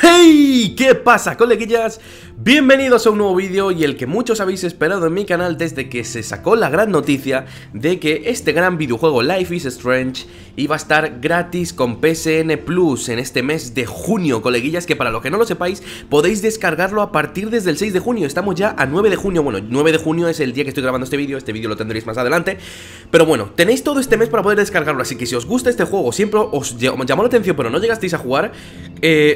¡Hey! ¿Qué pasa, coleguillas? Bienvenidos a un nuevo vídeo y el que muchos habéis esperado en mi canal desde que se sacó la gran noticia de que este gran videojuego Life is Strange iba a estar gratis con PSN Plus en este mes de junio, coleguillas, que para los que no lo sepáis podéis descargarlo a partir desde el 6 de junio, estamos ya a 9 de junio, bueno, 9 de junio es el día que estoy grabando este vídeo lo tendréis más adelante, pero bueno, tenéis todo este mes para poder descargarlo, así que si os gusta este juego, siempre os llamó la atención pero no llegasteis a jugar,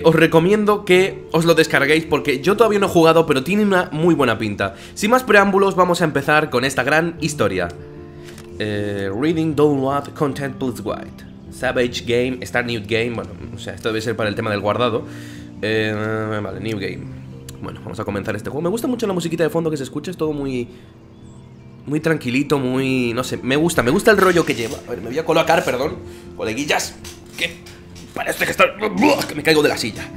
os recomiendo que os lo descarguéis porque yo todavía no he jugado, pero tiene una muy buena pinta. Sin más preámbulos, vamos a empezar con esta gran historia. Reading Download Content Plus White Savage Game, Start New Game. Bueno, o sea, esto debe ser para el tema del guardado. Vale, New Game. Bueno, vamos a comenzar este juego. Me gusta mucho la musiquita de fondo que se escucha, es todo muy tranquilito, muy... no sé, me gusta el rollo que lleva. A ver, me voy a colocar, perdón, coleguillas, que para esto hay que estar... que me caigo de la silla.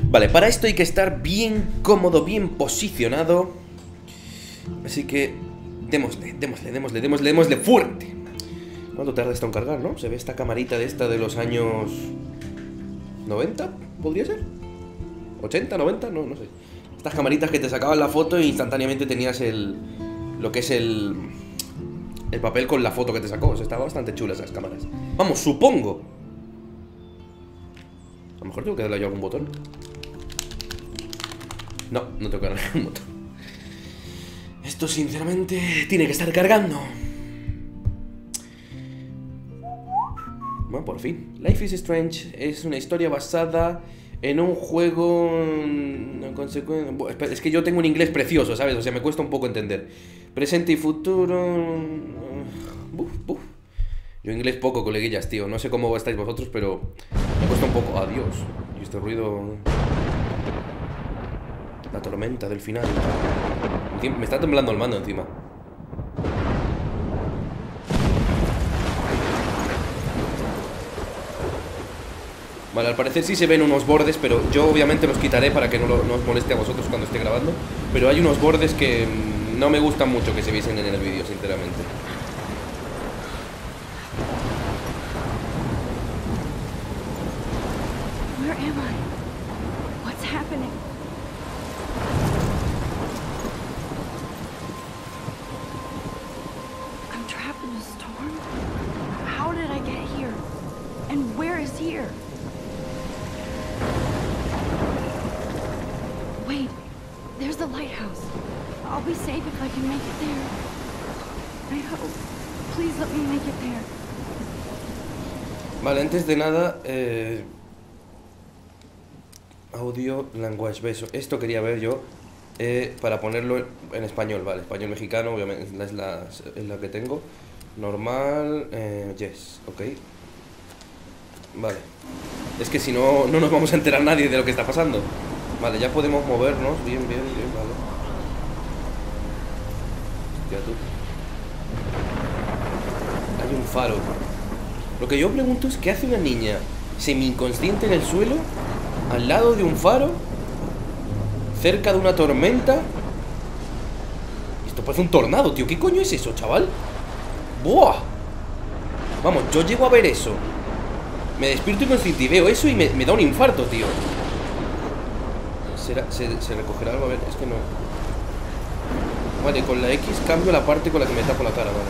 Vale, para esto hay que estar bien cómodo, bien posicionado. Así que démosle fuerte. ¿Cuánto tarda esto en cargar, no? Se ve esta camarita de esta de los años 90, ¿podría ser? ¿80, 90? No sé. Estas camaritas que te sacaban la foto e instantáneamente tenías lo que es el papel con la foto que te sacó. O sea, estaban bastante chulas esas cámaras. Vamos, supongo. A lo mejor tengo que darle yo algún botón. No tengo que darle algún botón. Esto sinceramente tiene que estar cargando. Bueno, por fin. Life is Strange es una historia basada en un juego... Es que yo tengo un inglés precioso, ¿sabes? O sea, me cuesta un poco entender. Presente y futuro... Yo inglés poco, coleguillas, tío. No sé cómo estáis vosotros, pero me cuesta un poco. Adiós. Y este ruido... La tormenta del final. Me está temblando el mando encima. Vale, al parecer sí se ven unos bordes, pero yo obviamente los quitaré para que no os moleste a vosotros cuando esté grabando. Pero hay unos bordes que no me gustan mucho que se viesen en el vídeo, sinceramente. Wait, there's the lighthouse. I'll be safe if I can make it there. I hope. Please let me make it there. Vale, antes de nada, audio, language, beso. Esto quería ver yo para ponerlo en español, vale, español mexicano, obviamente es la que tengo. Normal, yes, ok. Vale. Es que si no, no nos vamos a enterar nadie de lo que está pasando. Vale, ya podemos movernos. Bien, vale. Ya tú. Hay un faro. Lo que yo pregunto es, ¿qué hace una niña semi-inconsciente en el suelo, al lado de un faro, cerca de una tormenta? Esto parece un tornado, tío. ¿Qué coño es eso, chaval? ¡Buah! Vamos, yo llego a ver eso. Me despierto inconsciente y veo eso y me da un infarto, tío. ¿Se recogerá algo? A ver, es que no. Vale, con la X cambio la parte con la que me tapo la cara, vale.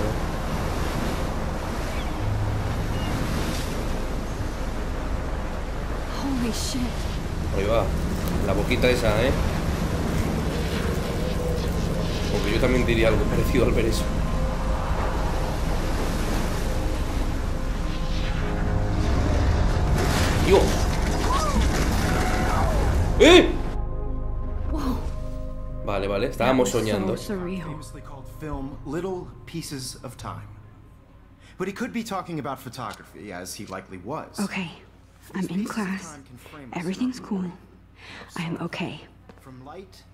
Holy shit. Ahí va, la boquita esa, Porque yo también diría algo parecido al ver eso. Dios. Vale, estábamos soñando. Famously called film Little Pieces of Time. But he could be talking about photography, as he likely was. Okay, I'm in class. Everything's cool. I'm okay. From light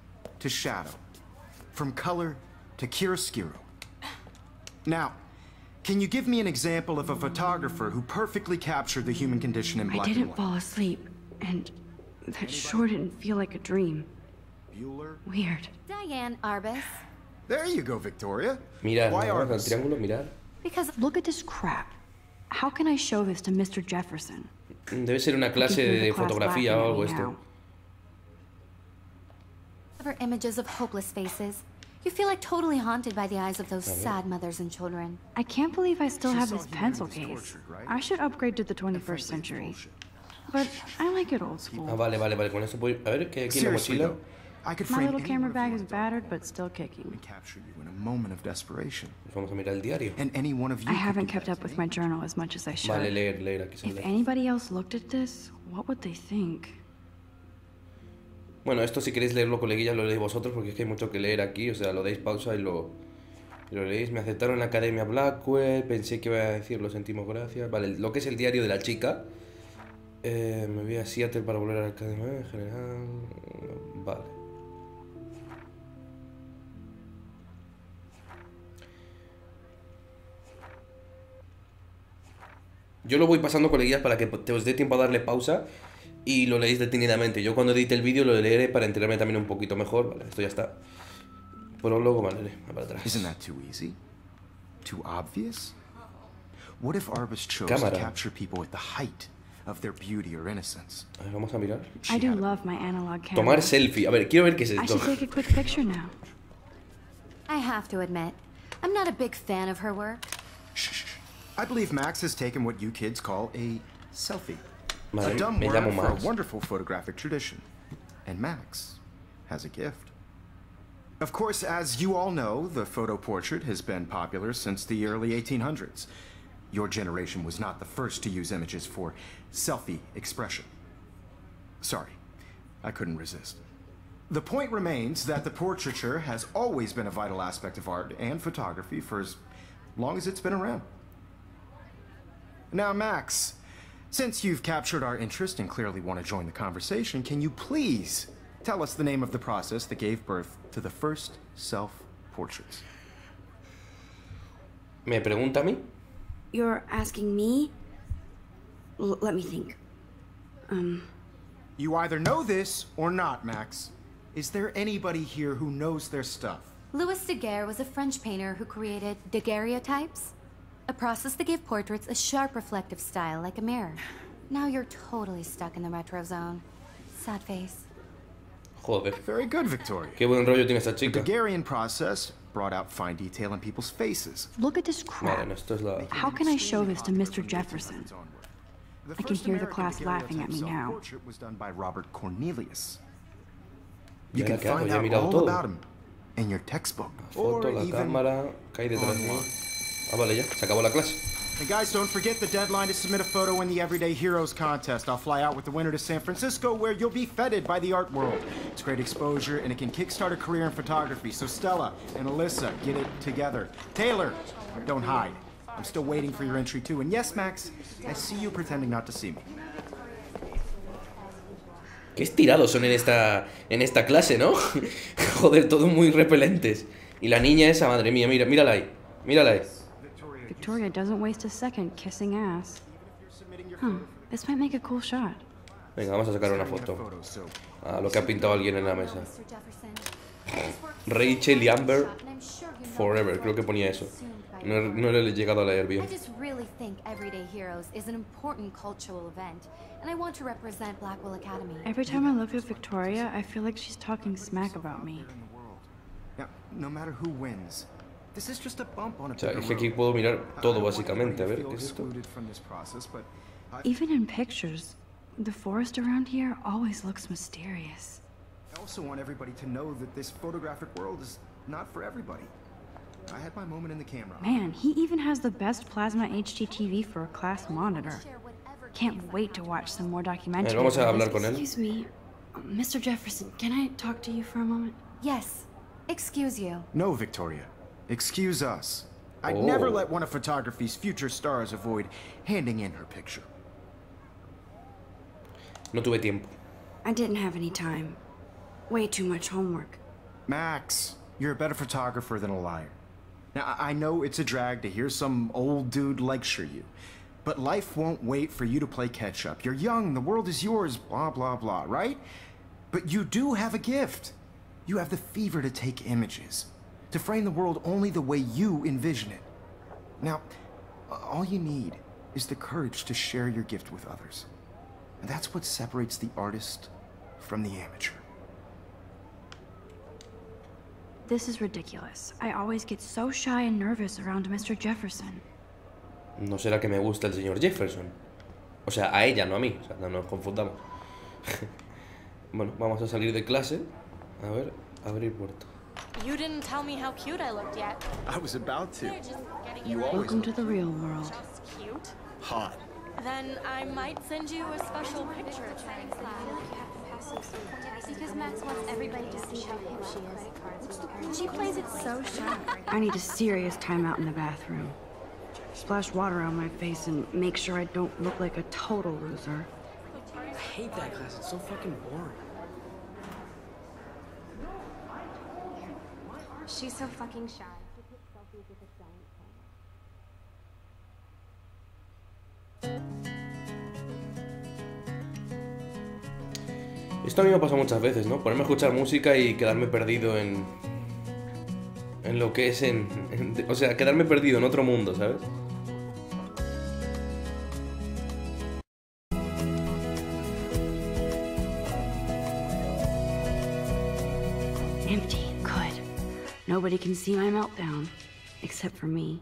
to shadow. From color to chiaroscuro. Now, can you give me an example of a photographer who perfectly captured the human condition in black and white? I didn't fall asleep, and that sure didn't feel like a dream. Bueller? Weird. Diane Arbus. There you go, Victoria. Mirar, Why ¿no? Con el Arbus? triángulo, mirar. Because look at this crap. How can I show this to Mr. Jefferson? Debe ser una clase de fotografía o algo esto. Cover images of hopeless faces. You feel like totally haunted by the eyes of those sad mothers and children. I can't believe I still have saw this pencil humanity case. tortured, right? I should upgrade to the 21st century. But I like it old Ah, school. vale, vale, vale. Con eso puedo... A ver, ¿qué hay aquí en la Seriously, mochila? though, I could My frame little any camera one of bag you is on battered, but still kicking. and capture you in a moment of desperation. Vamos a mirar el diario. And any one of you I could haven't do kept that up to with me. my journal as much as I should. Vale, leer, leer. Aquí se If lee. anybody else looked at this, what would they think? Bueno, esto si queréis leerlo, coleguillas, lo leéis vosotros porque es que hay mucho que leer aquí. O sea, lo deis pausa y lo leéis. Me aceptaron en la Academia Blackwell. Pensé que iba a decir lo sentimos, gracias. Vale, lo que es el diario de la chica. Me voy a Seattle para volver a la Academia en general. Vale. Yo lo voy pasando, coleguillas, para que te os dé tiempo a darle pausa y lo leéis detenidamente. Yo cuando edite el vídeo lo leeré para enterarme también un poquito mejor. Vale, esto ya está. Prólogo, vale, para atrás. Isn't that too easy? Too obvious? What if Arbus chose Cámara. to capture people at the height of their beauty or innocence? A ver, vamos a mirar. I do love my analog camera. Tomar selfie. A ver, quiero ver qué es I esto. should take a quick picture now. I have to admit, I'm not a big fan of her work. Shh. I believe Max has taken what you kids call a selfie. Vale, A dumb me word llamo for a Max. wonderful photographic tradition. And Max has a gift. Of course, as you all know, the photo portrait has been popular since the early 1800s. Your generation was not the first to use images for selfie expression. Sorry, I couldn't resist. The point remains that the portraiture has always been a vital aspect of art and photography for as long as it's been around. Now, Max, since you've captured our interest and clearly want to join the conversation, can you please tell us the name of the process that gave birth to the first self-portraits? ¿Me pregunta a mí? You're asking me? Let me think. You either know this or not, Max. Is there anybody here who knows their stuff? Louis Daguerre was a French painter who created daguerreotypes, a process that gave portraits a sharp reflective style like a mirror. Now you're totally stuck in the retro zone. Sad face. Joder. Very good, Victoria. Qué buen rollo tiene esta The chica. Daguerrean process brought out fine detail in people's faces. Look at this crap. Vale, no, esto es la... How can I show this to Mr. Jefferson? The I can first hear the American class laughing at me daguerreotype now. self-portrait was done by Robert Cornelius. ¿Y You ahora can qué hago? find Ya he out mirado all todo. about him in your textbook. Foto, Or la even cámara, que hay detrás mío. Ah, vale, ya, se acabó la clase. And guys, don't forget the deadline to submit a photo in the Everyday Heroes contest. I'll fly out with the winner to San Francisco, where you'll be feted by the art world. It's great exposure, and it can kickstart a career in photography. So Stella and Alyssa, get it together. Taylor, don't hide. I'm still waiting for your entry too. And yes, Max, I see you pretending not to see me. Qué estirados son en esta clase, ¿no? Joder, todos muy repelentes. Y la niña esa, madre mía, mira, mírala ahí. Mírala ahí. Victoria doesn't waste a second kissing ass. Huh, this might make a cool shot. Venga, vamos a sacar una foto. Ah, lo que ha pintado alguien en la mesa. Mr. Jefferson. Rachel y Amber And I'm sure you know Forever, this creo que will ponía be eso. consumed by No le he llegado a leer bien. I just really think Everyday Heroes is an important cultural event, and I want to represent Blackwell Academy. Every time I look at Victoria, I feel like she's talking smack about me. Now, no matter who wins, this is just a bump on a O sea, bigger es que aquí road. puedo mirar todo I don't want básicamente. A ver, anybody to ¿qué es feel esto? excluded from this process, but Even in pictures, the forest around here always looks mysterious. I also want everybody to know that this photographic world is not for everybody. I had my moment in the camera. Man, he even has the best plasma HDTV for a class monitor. Can't wait to watch some more documentaries. Vamos a hablar con él. Excuse me. Mr. Jefferson, can I talk to you for a moment? Yes. Excuse you. No, Victoria. Excuse us. I'd Oh. never let one of photography's future stars avoid handing in her picture. No tuve tiempo. I didn't have any time. Way too much homework. Max, you're a better photographer than a liar. Now, I know it's a drag to hear some old dude lecture you, but life won't wait for you to play catch up. You're young, the world is yours, blah, blah, blah, right? But you do have a gift. You have the fever to take images. to frame the world only the way you envision it. Now, all you need is the courage to share your gift with others. And that's what separates the artist from the amateur. This is ridiculous. I always get so shy and nervous around Mr. Jefferson. No será que me gusta el señor Jefferson. O sea, a ella, no a mí. O sea, no nos confundamos. Bueno, vamos a salir de clase. A ver, abrir puerta. You didn't tell me how cute I looked yet. I was about to. They're just getting You you always Welcome to the real world. just cute. hot. Then I might send you a special picture. Because Max wants everybody to see how hip she is. She plays it so sharp. I need a serious timeout in the bathroom. Splash water on my face and make sure I don't look like a total loser. I hate that class. It's so fucking boring. She's so fucking shy. Esto a mí me pasa muchas veces, ¿no? Ponerme a escuchar música y quedarme perdido en lo que es o sea, quedarme perdido en otro mundo, ¿sabes? Empty. Good. Nobody can see my meltdown, except for me.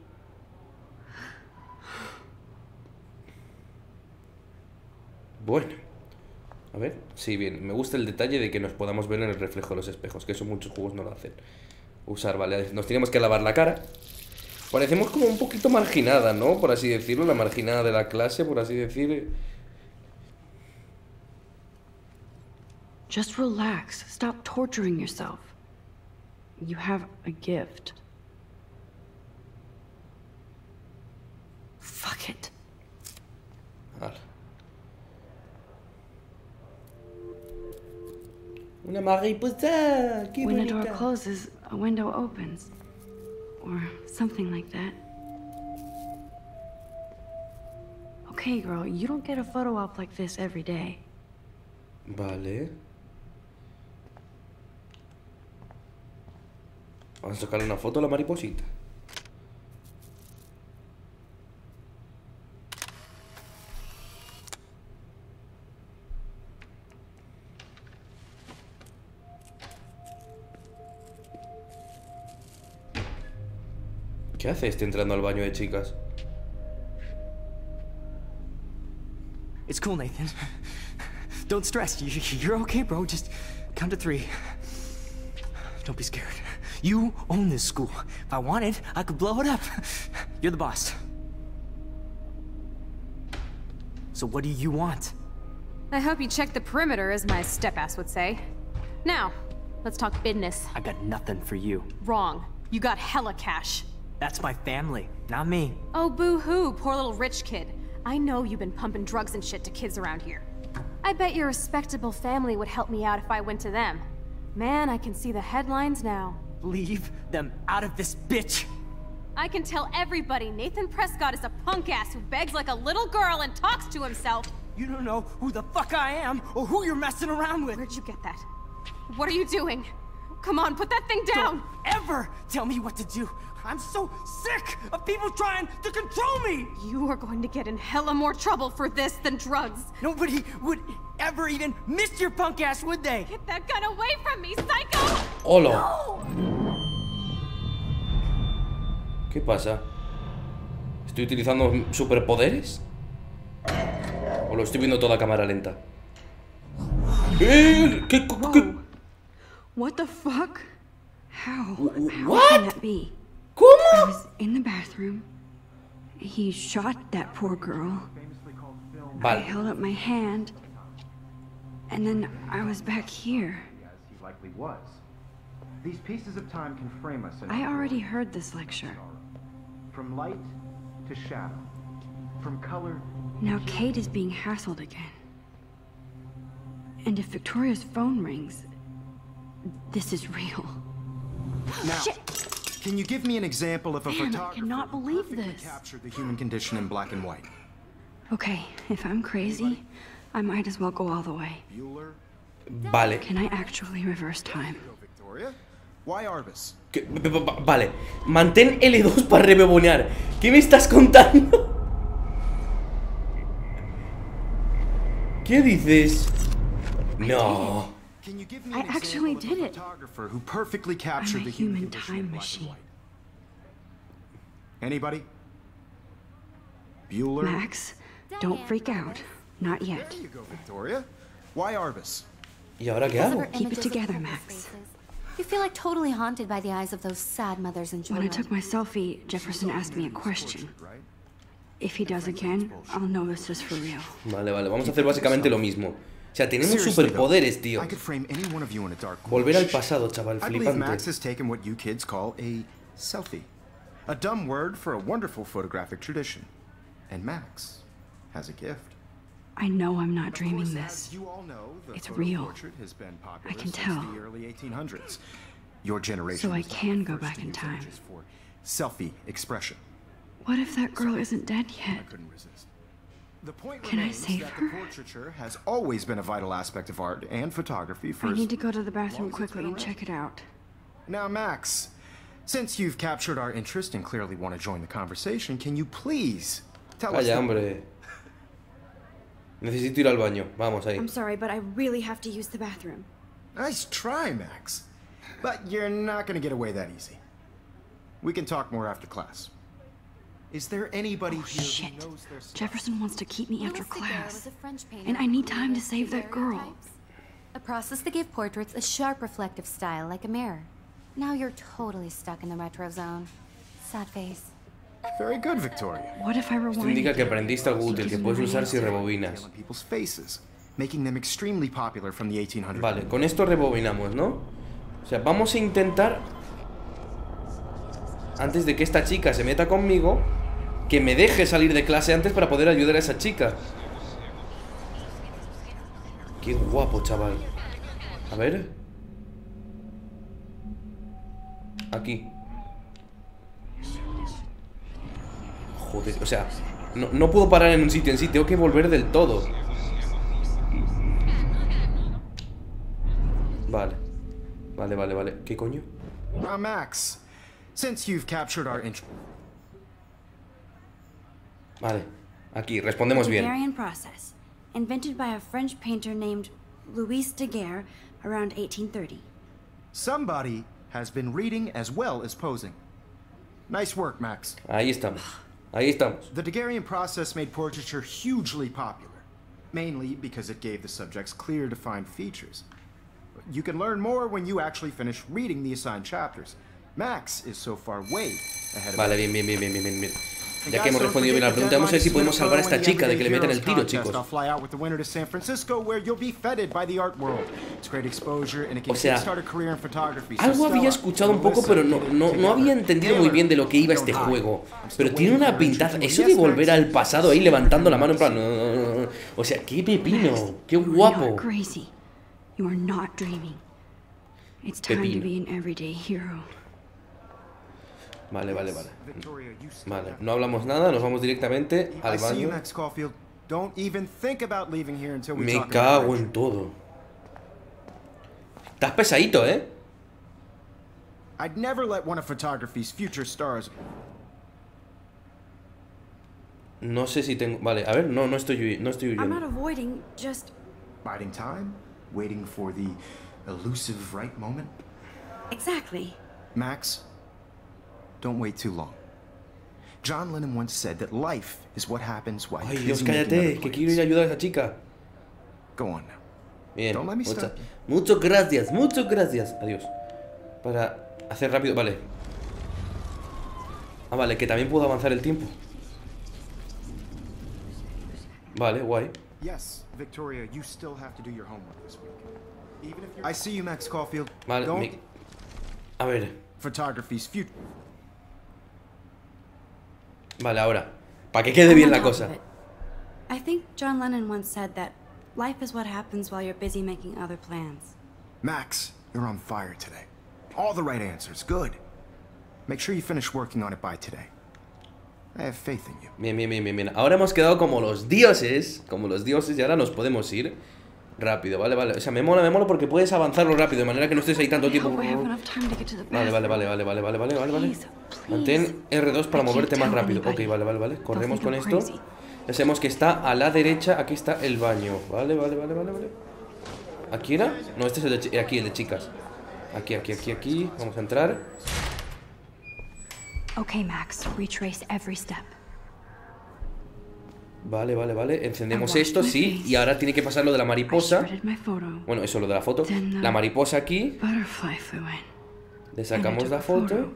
Bueno. A ver, sí, bien. Me gusta el detalle de que nos podamos ver en el reflejo de los espejos, que eso muchos juegos no lo hacen. Usar, vale. Nos tenemos que lavar la cara. Parecemos como un poquito marginada, ¿no? Por así decirlo, la marginada de la clase, por así decir. Just relax. Stop torturing yourself. You have a gift. Fuck it. Vale. Una mariposa. ¡Qué When a door bonita! closes, a window opens. Or something like that. Okay, girl, you don't get a photo op like this every day. Vale. Vamos a sacarle una foto a la mariposita. ¿Qué hace este entrando al baño de chicas? It's cool, Nathan. Don't stress. You're okay, bro. Just count to 3. Don't be scared. You own this school. If I wanted, I could blow it up. You're the boss. So what do you want? I hope you check the perimeter, as my step-ass would say. Now, let's talk business. I got nothing for you. Wrong. You got hella cash. That's my family, not me. Oh, boo-hoo, poor little rich kid. I know you've been pumping drugs and shit to kids around here. I bet your respectable family would help me out if I went to them. Man, I can see the headlines now. Leave them out of this bitch. I can tell everybody Nathan Prescott is a punk-ass who begs like a little girl and talks to himself. You don't know who the fuck I am or who you're messing around with. Where'd you get that? What are you doing? Come on, put that thing down! Don't ever tell me what to do. I'm so sick of people trying to control me! You are going to get in hella more trouble for this than drugs. Nobody would ever even miss your punk ass, would they? Get that gun away from me, psycho! ¡Hola! No! ¿Qué pasa? ¿Estoy utilizando superpoderes? ¿O lo estoy viendo toda a cámara lenta? ¿Qué? What the fuck? How? How What? can that be? I ¿Cómo? was in the bathroom. He shot that poor girl. I Vale. held up my hand. And then I was back here. As he likely was. These pieces of time can frame us in I already heard this lecture. from light to shadow, from color. Now Kate is being hassled again. And if Victoria's phone rings, this is real. Now, Shit! can you give me an example of a Man, I photographer cannot who believe perfectly this. captured the human condition in black and white? Okay, if I'm crazy, I might as well go all the way. Bueller? Vale. Can I actually reverse time? Go, Victoria. Why Arbus? Vale, mantén L2 para rebobinar. ¿Qué me estás contando? ¿Qué dices? No. I actually did it. I'm a human time machine. Anybody? Bueller? Max, don't freak out. Not yet. There you go, Victoria. Why Arbus? ¿Y ahora qué hago? Keep it together, Max. You feel like totally haunted by the eyes of those sad mothers and When I children. took my selfie, Jefferson asked me a question. If he does again, I'll know this is for real. Vale, vale, vamos a hacer básicamente lo mismo. O sea, tenemos superpoderes, tío. Volver al pasado, chaval, I believe Max flipante. has taken what you kids call a selfie. A dumb word for a wonderful photographic tradition. And Max has a gift. I know I'm not dreaming this. You all know the It's photo real. portrait has been popular I can since tell. the early 1800s. Your generation So I was not can the go first back to in use time. images for selfie expression. What if that girl isn't dead I yet? couldn't resist. The point Can I remains save that her? the portraiture has always been a vital aspect of art and photography for I as need to go to the bathroom long as it's quickly been and around. check it out. Now, Max, since you've captured our interest and clearly want to join the conversation, can you please tell us? Vaya, hombre. Necesito ir al baño. Vamos ahí. I'm sorry, but I really have to use the bathroom. Nice try, Max. But you're not going to get away that easy. We can talk more after class. Is there anybody Oh, here shit. who knows their stuff? Jefferson wants to keep me after Louis Daguerre class. was a French painter And I need who time to created save that girl. daguerreotypes, a process that gave portraits a sharp reflective style like a mirror. Now you're totally stuck in the retro zone. Sad face. Very good, Victoria. What if I Esto rewind indica que again? aprendiste algo útil que puedes usar si rebobinas. On people's faces, making them extremely popular from the 1800s. Vale, con esto rebobinamos, ¿no? O sea, vamos a intentar, antes de que esta chica se meta conmigo, que me deje salir de clase antes para poder ayudar a esa chica. Qué guapo, chaval. A ver. Aquí. Joder, o sea, no puedo parar en un sitio en sí, tengo que volver del todo. Vale. Vale. ¿Qué coño? Now, Max, since you've captured our interest. Vale, aquí, respondemos bien. Daguerrean process, invented by a French painter named Louis Daguerre around 1830. Somebody has been reading as well as posing. Nice work, Max. Ahí estamos. Ahí estamos. The Daguerrean process made portraiture hugely popular, mainly because it gave the subjects clear, defined features. You can learn more when you actually finish reading the assigned chapters. Max is so far way ahead of Vale, bien. Ya que hemos respondido bien a la pregunta, vamos a ver si podemos salvar a esta chica de que le metan el tiro, chicos. O sea, algo había escuchado un poco, pero no había entendido muy bien de lo que iba este juego. Pero tiene una pintaza, eso de volver al pasado ahí levantando la mano en plan... O sea, qué pepino, qué guapo. You are not dreaming. It's time to be an everyday hero. Vale. Vale, no hablamos nada, nos vamos directamente al baño. Me cago en todo. Estás pesadito, ¿eh? I'd never let one of photography's future stars. No sé si tengo... Vale, a ver, no estoy I'm not huyendo. avoiding, just... Biding time, waiting for the elusive right moment. Exactly. Max, don't wait too long. John Lennon once said that life is what happens while Ay, you're Dios, busy making cállate, other que quiero ir a plans. ayudar a esa chica. Go on now. Bien, Don't let me stop you. muchas gracias. Adiós. Para hacer rápido, vale. Ah, vale, que también puedo avanzar el tiempo. Vale, guay. Yes, Victoria, you still have to do your homework this week. Even if you're... I see you, Max Caulfield. Vale, Don't... A ver. Photography's future. Vale, ahora. Para que quede bien la cosa. I think John Lennon once said that life is what happens while you're busy making other plans. Max, you're on fire today. All the right answers. Good. Make sure you finish working on it by today. I have faith in you. Bien. Ahora hemos quedado como los dioses. Y ahora nos podemos ir. rápido, vale, vale. O sea, me mola porque puedes avanzarlo rápido, de manera que no estés ahí tanto tiempo. Vale. Mantén R2 para moverte más rápido. Ok, vale. Corremos con esto. Ya sabemos que está a la derecha. Aquí está el baño. Vale. ¿Aquí era? No, este es el de aquí, el de chicas. Aquí. Vamos a entrar. Ok, Max, retrace every step. Vale. Encendemos esto, sí. Y ahora tiene que pasar lo de la mariposa. Bueno, eso, lo de la foto. La mariposa aquí. Le sacamos la foto.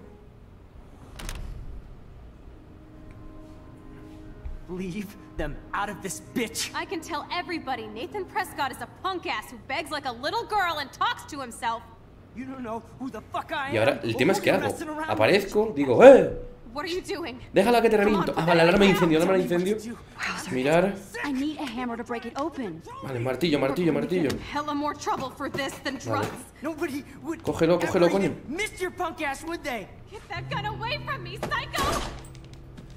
Leave them out of this bitch. I can tell everybody Nathan Prescott is a punk ass who begs like a little girl and talks to himself. You don't know who the fuck I am. Y ahora el tema es que hago. Aparezco, digo, What are you doing? déjala que te reviento. Ah, vale, alarma de incendio. Mirar. I need a hammer to break it open. Vale, martillo. Hella more trouble for this than drugs. Nobody would. Cógelo, coño. Missed your punk ass, would they? Get that gun away from me, psycho!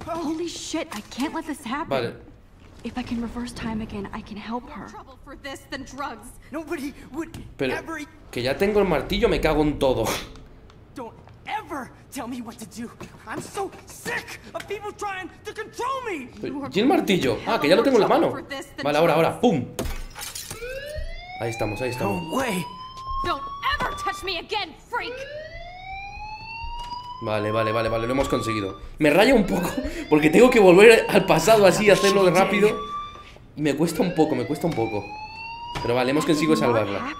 Holy shit, I can't let this happen. Vale. If I can reverse time again, I can help her. Trouble for this than drugs. Nobody would Pero ever. que ya tengo el martillo, me cago en todo. Don't ever tell me what to do. I'm so sick of people trying to control me. ¿Y el martillo? Ah, que ya lo tengo en la mano. Vale, ahora, pum. Ahí estamos. No way. Don't ever touch me again, freak. Vale, lo hemos conseguido. Me raya un poco, porque tengo que volver al pasado así, hacerlo de rápido. Y me cuesta un poco. Pero vale, hemos conseguido salvarla.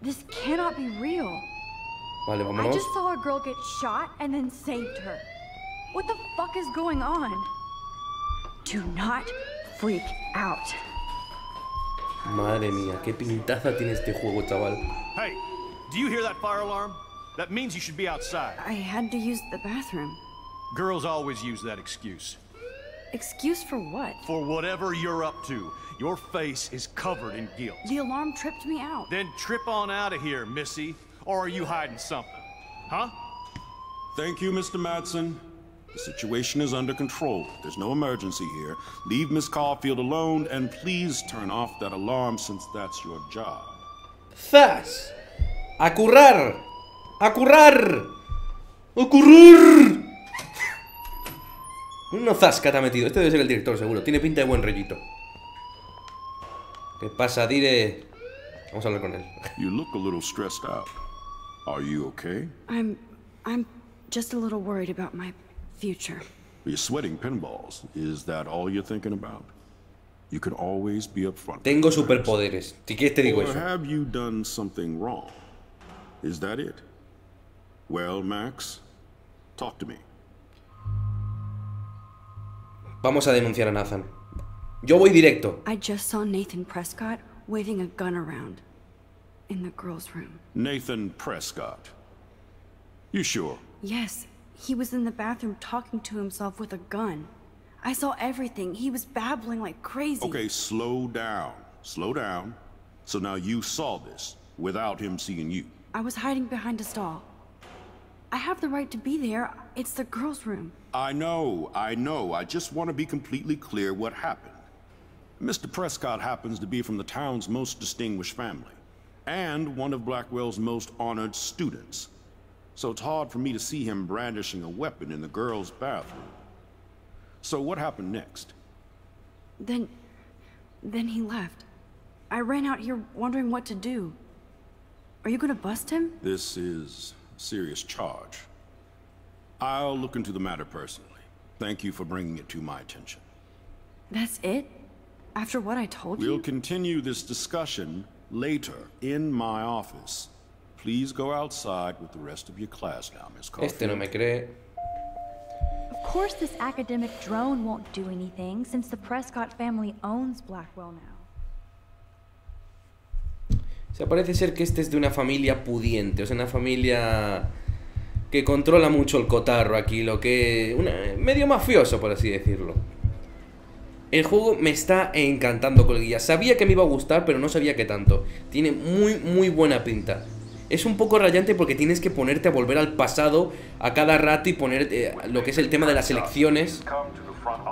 This cannot be real. Vale, I vámonos. just saw a girl get shot and then saved her. What the fuck is going on? Do not freak out. Madre mía, qué pintaza tiene este juego, chaval. Hey, do you hear that fire alarm? That means you should be outside. I had to use the bathroom. Girls always use that excuse. Excuse for what? For whatever you're up to, your face is covered in guilt. The alarm tripped me out. Then trip on out of here, Missy. Or are you hiding something? Huh? Thank you, Mr. Madsen. The situation is under control. There's no emergency here. Leave Miss Caulfield alone, and please turn off that alarm since that's your job. ¡Zas! ¡A currar! ¡A currar! ¡A currar! Un zasca te ha metido. Este debe ser el director, seguro. Tiene pinta de buen rollito. ¿Qué pasa, Dire? Vamos a hablar con él. You look a little stressed out. Are you okay? I'm just a little worried about my future. You're sweating pinballs. Is that all you're thinking about? You can always be upfront. Tengo superpoderes. Si quieres te digo Or eso. have you done something wrong? Is that it? Well, Max, talk to me. Vamos a denunciar a Nathan. Yo voy directo. I just saw Nathan Prescott waving a gun around in the girls' room. Nathan Prescott. You sure? Yes, he was in the bathroom talking to himself with a gun. I saw everything. He was babbling like crazy. Okay, slow down. Slow down. So now you saw this without him seeing you. I was hiding behind a stall. I have the right to be there. It's the girls' room. I know. I just want to be completely clear what happened. Mr. Prescott happens to be from the town's most distinguished family, and one of Blackwell's most honored students. So it's hard for me to see him brandishing a weapon in the girls' bathroom. So what happened next? Then he left. I ran out here wondering what to do. Are you gonna bust him? This is a serious charge. I'll look into the matter personally. Thank you for bringing it to my attention. That's it? After what I told you? We'll continue this discussion later in my office. Please go outside with the rest of your class now, Miss Caulfield. Este no me cree. Of course this academic drone won't do anything since the Prescott family owns Blackwell now. O sea, parece ser que este es de una familia pudiente, o sea, una familia que controla mucho el cotarro aquí, lo que... medio mafioso, por así decirlo. El juego me está encantando, coleguillas. Sabía que me iba a gustar, pero no sabía que tanto. Tiene muy buena pinta. Es un poco rayante porque tienes que ponerte a volver al pasado a cada rato y poner lo que es el tema de las elecciones.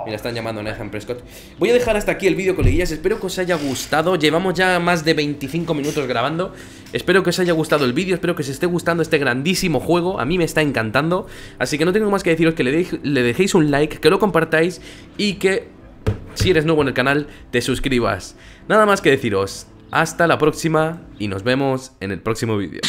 Mira, están llamando a Nathan Prescott. Voy a dejar hasta aquí el vídeo, coleguillas. Espero que os haya gustado. Llevamos ya más de 25 minutos grabando. Espero que os haya gustado el vídeo. Espero que os esté gustando este grandísimo juego. A mí me está encantando. Así que no tengo más que deciros que le dejéis un like, que lo compartáis y que, si eres nuevo en el canal, te suscribas. Nada más que deciros. Hasta la próxima y nos vemos en el próximo vídeo.